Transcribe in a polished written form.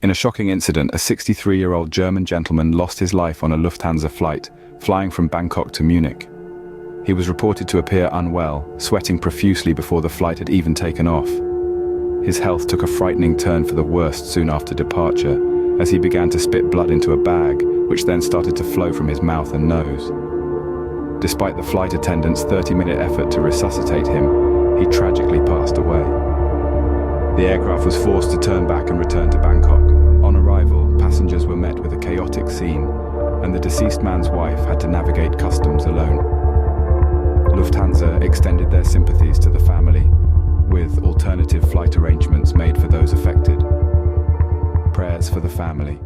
In a shocking incident, a 63-year-old German gentleman lost his life on a Lufthansa flight, flying from Bangkok to Munich. He was reported to appear unwell, sweating profusely before the flight had even taken off. His health took a frightening turn for the worst soon after departure, as he began to spit blood into a bag, which then started to flow from his mouth and nose. Despite the flight attendant's 30-minute effort to resuscitate him, he tragically passed away. The aircraft was forced to turn back and return to Bangkok. On arrival, passengers were met with a chaotic scene, and the deceased man's wife had to navigate customs alone. Lufthansa extended their sympathies to the family, with alternative flight arrangements made for those affected. Prayers for the family.